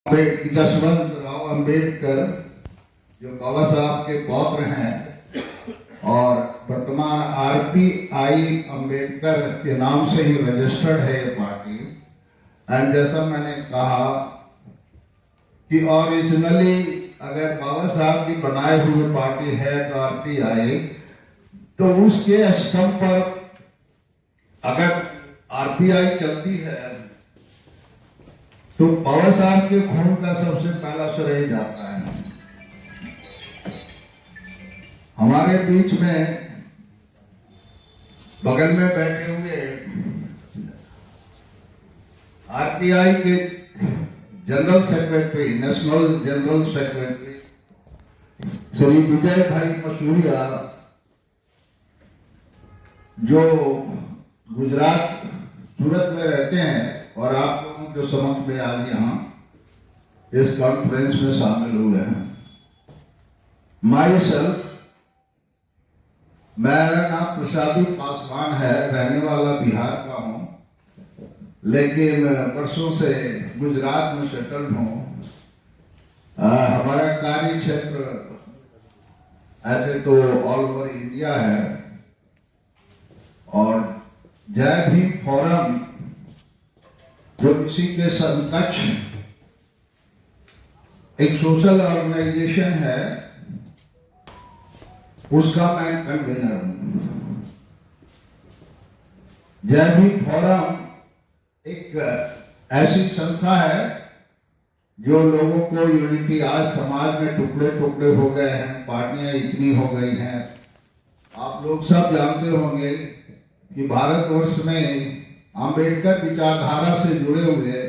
जसवंत राव अम्बेडकर जो बाबा साहब के पौत्र हैं और वर्तमान RPI अम्बेडकर के नाम से ही रजिस्टर्ड है ये पार्टी। एंड जैसा मैंने कहा कि ओरिजिनली अगर बाबा साहब की बनाए हुए पार्टी है तो RPI, तो उसके स्तंभ पर अगर RPI चलती है तो बाबा साहब के खून का सबसे पहला श्रेय जाता है। हमारे बीच में बगल में बैठे हुए RPI के general secretary, national general secretary Shri Vijay Bhai Masuriya, जो गुजरात सूरत में रहते हैं और आप लोगों के समक्ष में आज यहाँ इस कॉन्फ्रेंस में शामिल हुए हैं। माई सेल्फ, मेरा नाम प्रसादी पासवान है, रहने वाला बिहार का हूँ, लेकिन वर्षों से गुजरात में सेटल्ड हूँ। हमारा कार्य क्षेत्र ऐसे तो ऑल ओवर इंडिया है और जय भीम फोरम जो इसी के समकक्ष एक सोशल ऑर्गेनाइजेशन है, उसका मैं कन्वीनर हूं। जय भीम फोरम एक ऐसी संस्था है जो लोगों को यूनिटी, आज समाज में टुकड़े टुकड़े हो गए हैं, पार्टियां इतनी हो गई हैं। आप लोग सब जानते होंगे कि भारतवर्ष में अंबेडकर विचारधारा से जुड़े हुए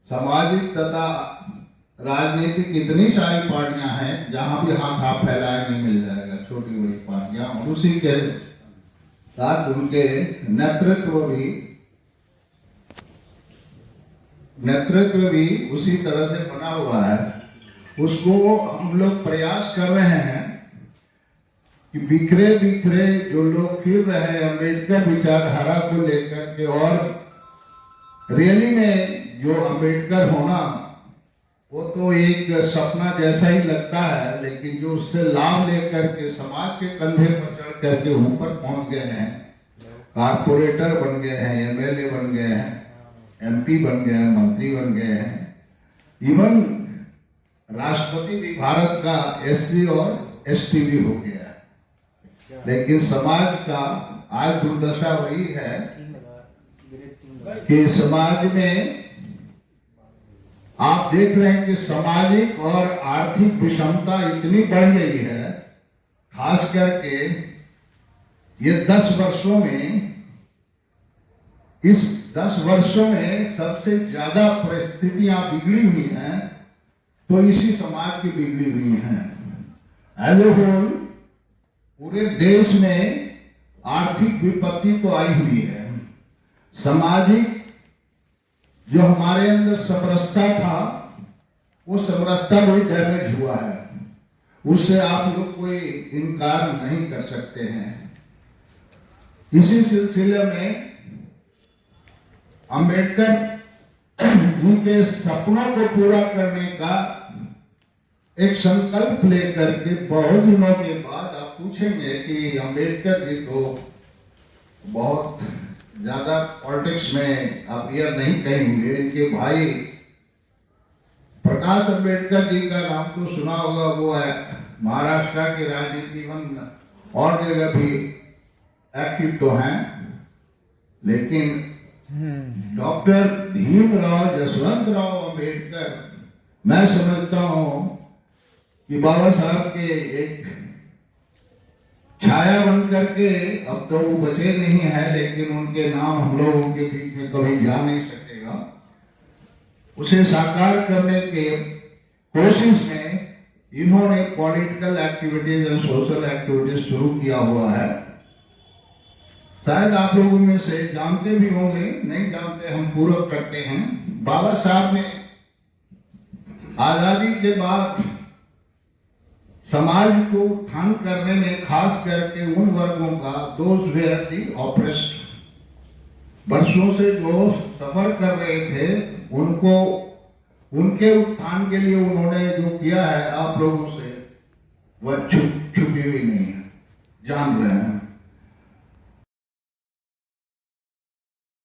सामाजिक तथा राजनीतिक इतनी सारी पार्टियां हैं, जहां भी हाथ आप फैलाए नहीं मिल जाएगा, छोटी बड़ी पार्टियां। और उसी के साथ उनके नेतृत्व भी उसी तरह से बना हुआ है। उसको हम लोग प्रयास कर रहे हैं कि बिखरे बिखरे जो लोग फिर रहे हैं अम्बेडकर विचारधारा को लेकर के, और रियली में जो अम्बेडकर होना वो तो एक सपना जैसा ही लगता है, लेकिन जो उससे लाभ लेकर के समाज के कंधे पर चढ़ करके ऊपर पहुंच गए हैं, कारपोरेटर बन गए हैं, MLA बन गए हैं, MP बन गए हैं, मंत्री बन गए हैं, इवन राष्ट्रपति भी भारत का SC और ST भी हो गया है। लेकिन समाज का आज दुर्दशा वही है कि समाज में आप देख रहे हैं कि सामाजिक और आर्थिक विषमता इतनी बढ़ गई है, खास करके ये 10 वर्षों में, इस 10 वर्षों में सबसे ज्यादा परिस्थितियां बिगड़ी हुई हैं तो इसी समाज की बिगड़ी हुई हैं। एज ए होल पूरे देश में आर्थिक विपत्ति तो आई हुई है, सामाजिक जो हमारे अंदर समरसता था वो समरसता भी डैमेज हुआ है, उससे आप लोग कोई इनकार नहीं कर सकते हैं। इसी सिलसिले में अंबेडकर जी के सपनों को पूरा करने का एक संकल्प लेकर के बहुत दिनों के बाद आप पूछेंगे कि अंबेडकर जी तो बहुत ज्यादा पॉलिटिक्स में अपीयर नहीं कहेंगे, इनके भाई प्रकाश अंबेडकर जी का नाम तो सुना होगा, वो है महाराष्ट्र की राजनीति में और जगह भी एक्टिव तो हैं, लेकिन डॉक्टर भीमराव जसवंत राव अम्बेडकर मैं समझता हूं कि बाबा साहब के एक छाया बन करके, अब तो वो बचे नहीं है, लेकिन उनके नाम हम लोगों के बीच में कभी जा नहीं सकेगा। उसे साकार करने के कोशिश में इन्होंने पॉलिटिकल एक्टिविटीज और सोशल एक्टिविटीज शुरू किया हुआ है। शायद आप लोगों में से जानते भी होंगे, नहीं जानते हम पूरक करते हैं। बाबा साहब ने आजादी के बाद समाज को उत्थान करने में खास करके उन वर्गों का, दोज वेयर दी ऑप्रेस्ड, वर्षों से जो सफर कर रहे थे उनको उनके उत्थान के लिए उन्होंने जो किया है आप लोगों से वह छुपी हुई नहीं है, जान रहे हैं।